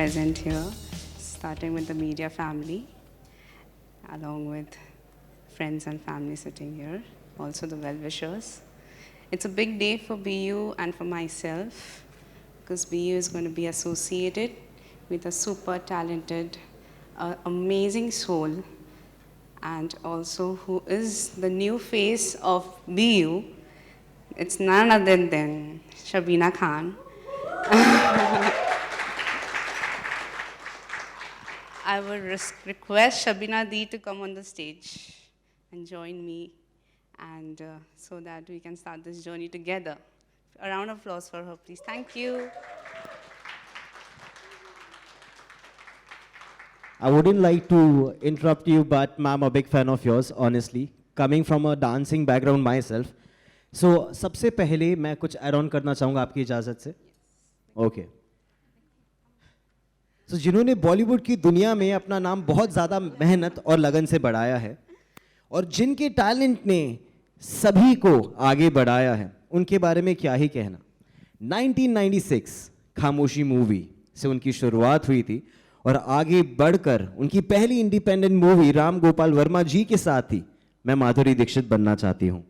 present here, starting with the media family, along with friends and family sitting here, also the well-wishers. It's a big day for BU and for myself, because BU is going to be associated with a super talented, amazing soul, and also who is the new face of BU. It's none other than Shabina Khan. I would request Shabina Di to come on the stage and join me, and so that we can start this journey together. A round of applause for her, please. Thank you. I wouldn't like to interrupt you, but ma'am, a big fan of yours, honestly. Coming from a dancing background myself. So, सबसे पहले मैं कुछ add on करना चाहूँगा आपकी इजाज़त से. Okay. So, जिन्होंने बॉलीवुड की दुनिया में अपना नाम बहुत ज़्यादा मेहनत और लगन से बढ़ाया है, और जिनके टैलेंट ने सभी को आगे बढ़ाया है, उनके बारे में क्या ही कहना. 1996 खामोशी मूवी से उनकी शुरुआत हुई थी, और आगे बढ़कर उनकी पहली इंडिपेंडेंट मूवी राम गोपाल वर्मा जी के साथ ही मैं माधुरी दीक्षित बनना चाहती हूं.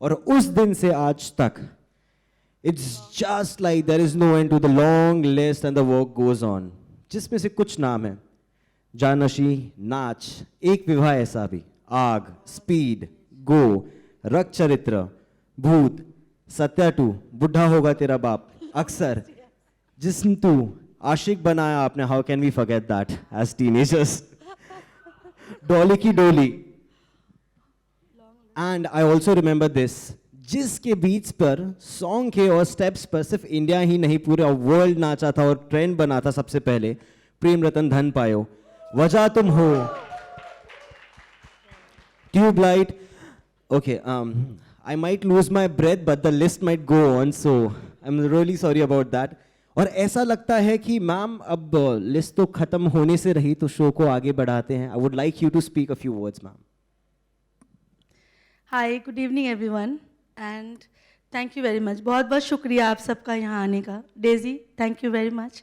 और उस दिन से आज तक it's just like there is no end to the long list and the work goes on, जिसमें से कुछ नाम है: जानशी, नाच, एक विवाह ऐसा भी, आग, स्पीड, गो, रक्त चरित्र, भूत, सत्या टू, बुढ़ा होगा तेरा बाप, अक्सर, जिस्म तू, आशिक बनाया आपने, how can we forget that as teenagers, Dolly ki Doli, and I also remember this, जिसके बीच पर सॉन्ग के और स्टेप्स पर सिर्फ इंडिया ही नहीं पूरे वर्ल्ड नाचा था और ट्रेंड बना था सबसे पहले, प्रेम रतन धन पायो, वजह तुम हो, tubelight. Okay, I might lose my breath, but the list might go on, so I'm really sorry about that. और ऐसा लगता है कि मैम अब लिस्ट तो खत्म होने से रही, तो शो को आगे बढ़ाते हैं. I would like you to speak a few words, ma'am. Hi, good evening everyone, and thank you very much. बहुत बहुत शुक्रिया आप सबका यहाँ आने का. Daisy, thank you very much.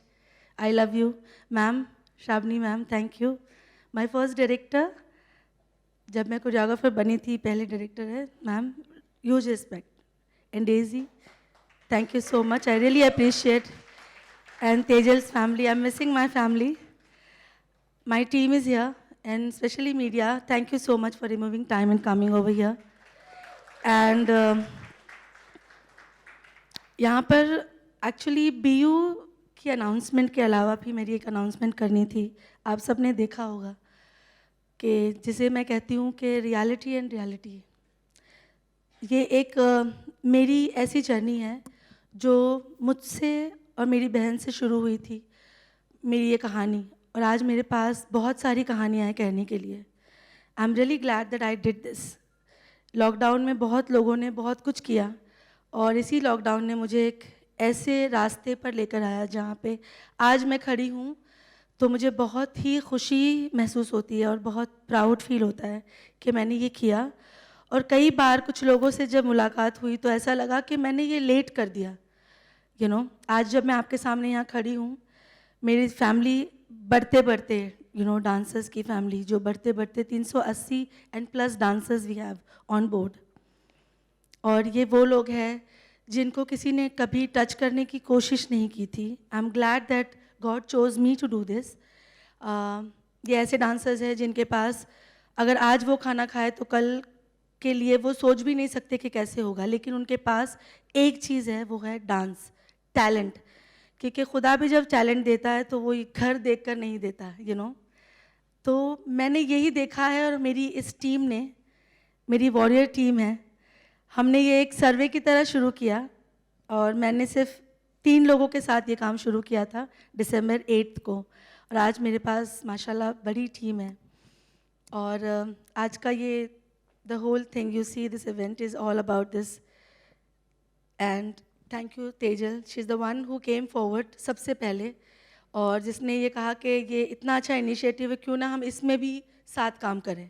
I love you. Ma'am, Shabni ma'am, thank you. My first director, जब मैं कोरियोग्राफर बनी थी, पहले डायरेक्टर है ma'am, huge respect. And Daisy, thank you so much, I really appreciate. And Tejal's family, I am missing my family. My team is here, and specially media, thank you so much for removing time and coming over here. And यहाँ पर actually BU की announcement के अलावा भी मेरी एक announcement करनी थी. आप सब ने देखा होगा कि जिसे मैं कहती हूँ कि रियलिटी एंड रियलिटी, ये एक मेरी ऐसी जर्नी है जो मुझसे और मेरी बहन से शुरू हुई थी, मेरी ये कहानी. और आज मेरे पास बहुत सारी कहानियाँ हैं कहने के लिए. I am really glad that I did this. Lockdown में बहुत लोगों ने बहुत कुछ किया, और इसी लॉकडाउन ने मुझे एक ऐसे रास्ते पर लेकर आया जहाँ पे आज मैं खड़ी हूँ. तो मुझे बहुत ही खुशी महसूस होती है और बहुत प्राउड फील होता है कि मैंने ये किया. और कई बार कुछ लोगों से जब मुलाकात हुई तो ऐसा लगा कि मैंने ये लेट कर दिया. आज जब मैं आपके सामने यहाँ खड़ी हूँ, मेरी फैमिली बढ़ते बढ़ते, डांसर्स की फैमिली जो बढ़ते बढ़ते 380 and plus dancers we have on board. और ये वो लोग हैं जिनको किसी ने कभी टच करने की कोशिश नहीं की थी. I am glad that God chose me to do this. ये ऐसे डांसर्स हैं जिनके पास अगर आज वो खाना खाए तो कल के लिए वो सोच भी नहीं सकते कि कैसे होगा, लेकिन उनके पास एक चीज़ है, वो है डांस, टैलेंट. क्योंकि खुदा भी जब टैलेंट देता है तो वो घर देखकर नहीं देता, तो मैंने यही देखा है. और मेरी इस टीम ने, मेरी वॉरियर टीम है, हमने ये एक सर्वे की तरह शुरू किया, और मैंने सिर्फ 3 लोगों के साथ ये काम शुरू किया था दिसंबर 8 को. और आज मेरे पास माशाल्लाह बड़ी टीम है. और आज का ये the whole thing you see, this event is all about this. And thank you Tejal, she is the one who came forward सबसे पहले, और जिसने ये कहा कि ये इतना अच्छा इनिशिएटिव है, क्यों ना हम इसमें भी साथ काम करें.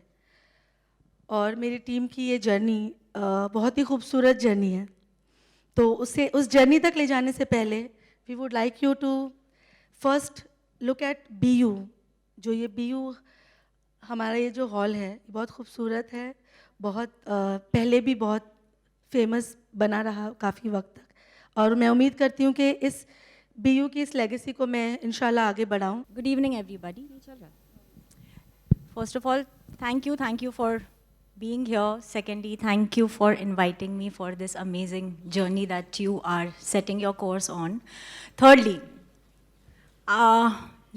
और मेरी टीम की ये जर्नी बहुत ही खूबसूरत जर्नी है. तो उस जर्नी तक ले जाने से पहले we would like you to first look at BU, जो ये BU हमारा ये जो हॉल है बहुत खूबसूरत है, बहुत पहले भी बहुत फेमस बना रहा काफ़ी वक्त तक, और मैं उम्मीद करती हूँ कि इस BU की इस लेगेसी को मैं इंशाल्लाह आगे बढ़ाऊँ. Good evening, everybody. First of all, thank you for being here. Secondly, thank you for inviting me for this amazing journey that you are setting your course on. Thirdly,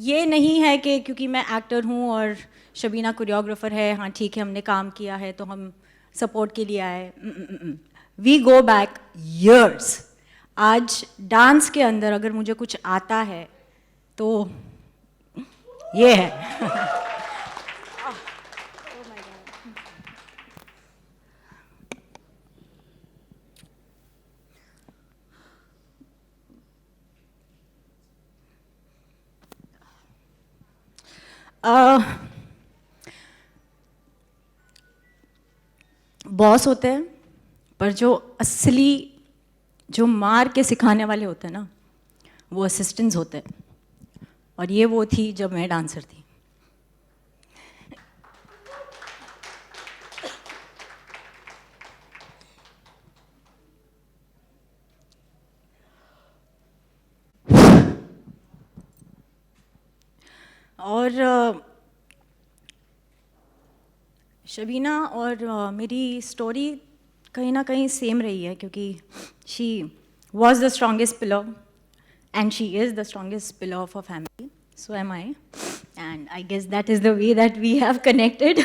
ये नहीं है कि क्योंकि मैं एक्टर हूँ और शबीना कोरियोग्राफर है, हाँ ठीक है हमने काम किया है तो हम सपोर्ट के लिए आए. We go back years. आज डांस के अंदर अगर मुझे कुछ आता है तो ये है. बॉस होते हैं पर जो असली जो मार के सिखाने वाले होते हैं ना वो असिस्टेंट्स होते हैं, और ये वो थी जब मैं डांसर थी. और शबीना और मेरी स्टोरी कहीं ना कहीं सेम रही है क्योंकि she was the strongest pillar and she is the strongest pillar of a family. So am I, and I guess that is the way that we have connected.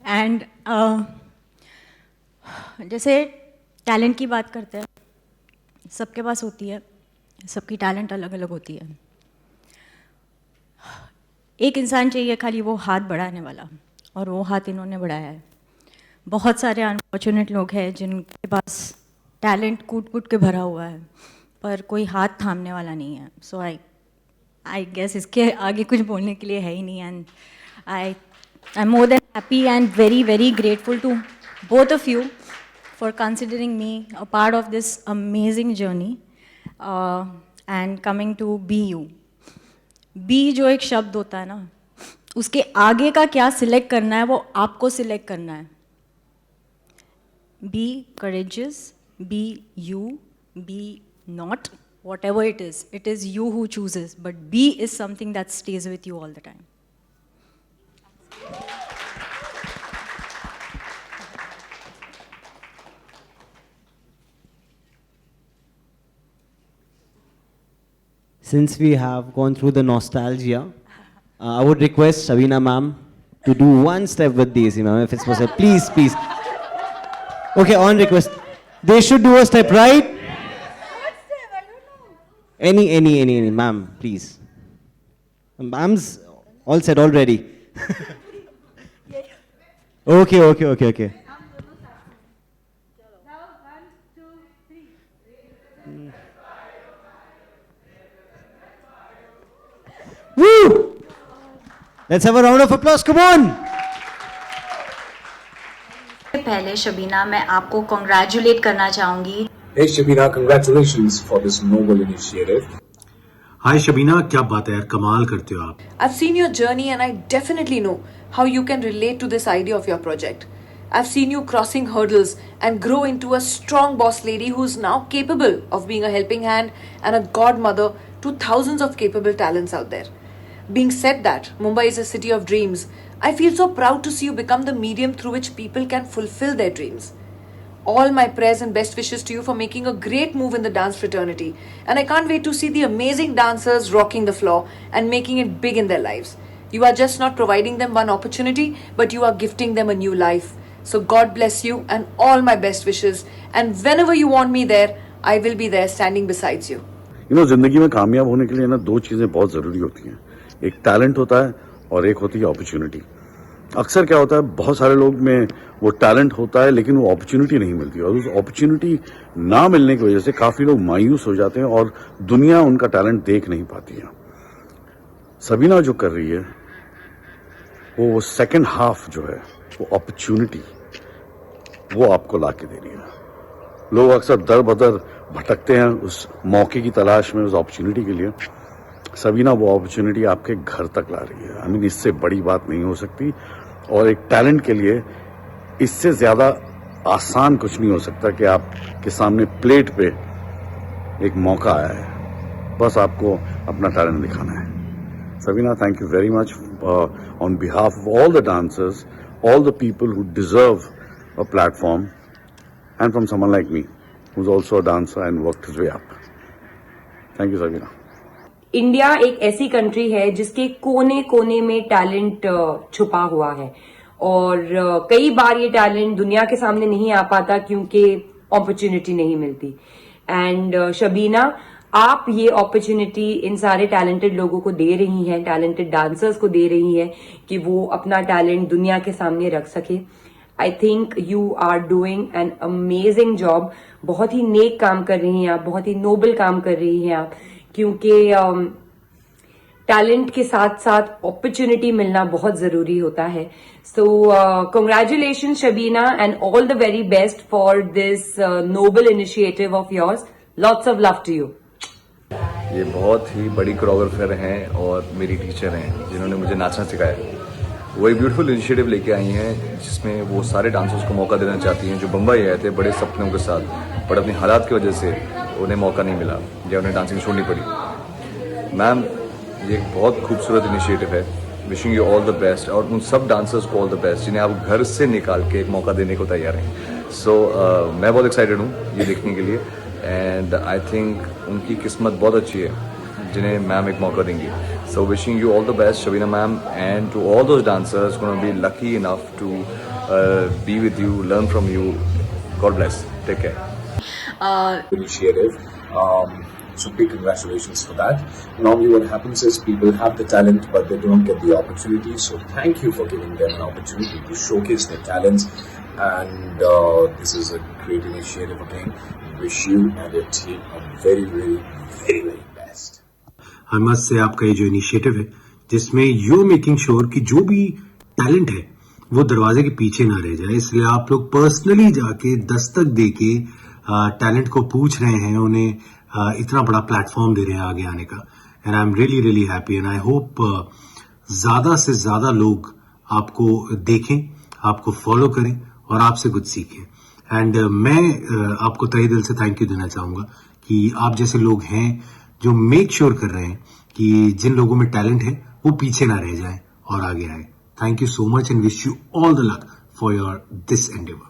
And जैसे talent की बात करते हैं, सबके पास होती है, सबकी टैलेंट अलग अलग होती है. एक इंसान चाहिए खाली वो हाथ बढ़ाने वाला, और वो हाथ इन्होंने बढ़ाया है. बहुत सारे अनफॉर्चुनेट लोग हैं जिनके पास टैलेंट कूट कूट के भरा हुआ है पर कोई हाथ थामने वाला नहीं है. सो आई गेस इसके आगे कुछ बोलने के लिए है ही नहीं. And I am more than happy and very very grateful to both of you for considering me a part of this amazing journey and coming to BU. Be जो एक शब्द होता है ना, उसके आगे का क्या सिलेक्ट करना है वो आपको सिलेक्ट करना है. Be courageous, be you, be not, whatever it is you who chooses, but B is something that stays with you all the time. Since we have gone through the nostalgia, I would request Shabina ma'am to do one step with Daisy ma'am, if it's possible. Please, please. Okay, on request. They should do a step, right? What step? I don't know. Any, ma'am, please. Ma'am's all set already. Okay. Woo! Let's have a round of applause. Come on! पहले शबीना मैं आपको congratulate करना चाहूँगी. Hey Shabina, congratulations for this noble initiative. हाय शबीना, क्या बात है यार, कमाल करते हो आप. I've seen your journey and I definitely know how you can relate to this idea of your project. I've seen you crossing hurdles and grow into a strong boss lady who's now capable of being a helping hand and a godmother to thousands of capable talents out there. Being said that, Mumbai is a city of dreams. I feel so proud to see you become the medium through which people can fulfill their dreams. All my prayers and best wishes to you for making a great move in the dance fraternity. And I can't wait to see the amazing dancers rocking the floor and making it big in their lives. You are just not providing them one opportunity, but you are gifting them a new life. So God bless you and all my best wishes. And whenever you want me there, I will be there standing besides you. जिंदगी में कामयाब होने के लिए ना दो चीजें बहुत जरूरी होती हैं. एक टैलेंट होता है और एक होती है अपॉर्चुनिटी. अक्सर क्या होता है, बहुत सारे लोग में वो टैलेंट होता है लेकिन वो अपॉर्चुनिटी नहीं मिलती, और उस अपॉर्चुनिटी ना मिलने की वजह से काफी लोग मायूस हो जाते हैं और दुनिया उनका टैलेंट देख नहीं पाती है. सबीना जो कर रही है वो सेकंड हाफ जो है वो अपॉर्चुनिटी वो आपको ला के दे रही है. लोग अक्सर दर बदर भटकते हैं उस मौके की तलाश में, उस अपॉर्चुनिटी के लिए. सबीना वो अपॉर्चुनिटी आपके घर तक ला रही है। आई मीन इससे बड़ी बात नहीं हो सकती, और एक टैलेंट के लिए इससे ज्यादा आसान कुछ नहीं हो सकता कि आपके सामने प्लेट पे एक मौका आया है, बस आपको अपना टैलेंट दिखाना है। Sabina, thank you very much on behalf of all the dancers, all the people who deserve a platform, and from someone like me, who's also a dancer and worked his way up. Thank you, Sabina. India एक ऐसी country है जिसके कोने कोने में talent छुपा हुआ है, और कई बार ये टैलेंट दुनिया के सामने नहीं आ पाता क्योंकि अपॉर्चुनिटी नहीं मिलती। एंड शबीना, आप ये अपॉर्चुनिटी इन सारे टैलेंटेड लोगों को दे रही हैं, टैलेंटेड डांसर्स को दे रही हैं कि वो अपना टैलेंट दुनिया के सामने रख सके। I think you are doing an amazing job. बहुत ही नेक काम कर रही हैं आप, बहुत ही नोबल काम कर रही हैं आप, क्योंकि टैलेंट के साथ साथ अपॉर्चुनिटी मिलना बहुत जरूरी होता है। So congratulation Shabina, and all the very best for this noble initiative of yours. Lots of love to you. ये बहुत ही बड़ी कोरियोग्राफर हैं और मेरी टीचर हैं जिन्होंने मुझे नाचना सिखाया। वो एक ब्यूटीफुल इनिशिएटिव लेके आई हैं जिसमें वो सारे डांसर्स को मौका देना चाहती हैं जो बम्बई आए थे बड़े सपनों के साथ, बट अपनी हालात की वजह से उन्हें मौका नहीं मिला या उन्हें डांसिंग छोड़नी पड़ी। मैम, ये एक बहुत खूबसूरत इनिशिएटिव है। Wishing you all the best, और उन सब डांसर्स को ऑल द बेस्ट जिन्हें आप घर से निकाल के एक मौका देने को तैयार हैं। सो मैं बहुत एक्साइटेड हूँ ये देखने के लिए, एंड आई थिंक उनकी किस्मत बहुत अच्छी है जिन्हें मैम एक मौका देंगी। So wishing you all the best Shabina ma'am, and to all those dancers gonna be lucky enough to be with you, learn from you. God bless, take care. Initiative. So big congratulations for that. Normally what happens is people have the talent but they don't get the opportunity. So thank you for giving them an opportunity to showcase their talents. And this is a great initiative again. Wish you and your team a very, very, very, very best. I must say आपका ये जो initiative है जिसमें you making sure कि जो भी talent है वो दरवाजे के पीछे ना रह जाए, इसलिए आप लोग पर्सनली जाके दस्तक देके टैलेंट को पूछ रहे हैं, उन्हें इतना बड़ा प्लेटफॉर्म दे रहे हैं आगे आने का। And I am really really happy, and I hope ज्यादा से ज्यादा लोग आपको देखें, आपको फॉलो करें और आपसे कुछ सीखें। एंड मैं आपको तहे दिल से थैंक यू देना चाहूंगा कि आप जैसे लोग हैं जो मेक श्योर कर रहे हैं कि जिन लोगों में टैलेंट है वो पीछे ना रह जाए और आगे आए। Thank you so much and wish you all the luck for your this Endeavour.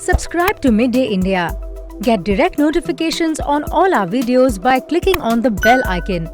Subscribe to Midday India. Get direct notifications on all our videos by clicking on the bell icon.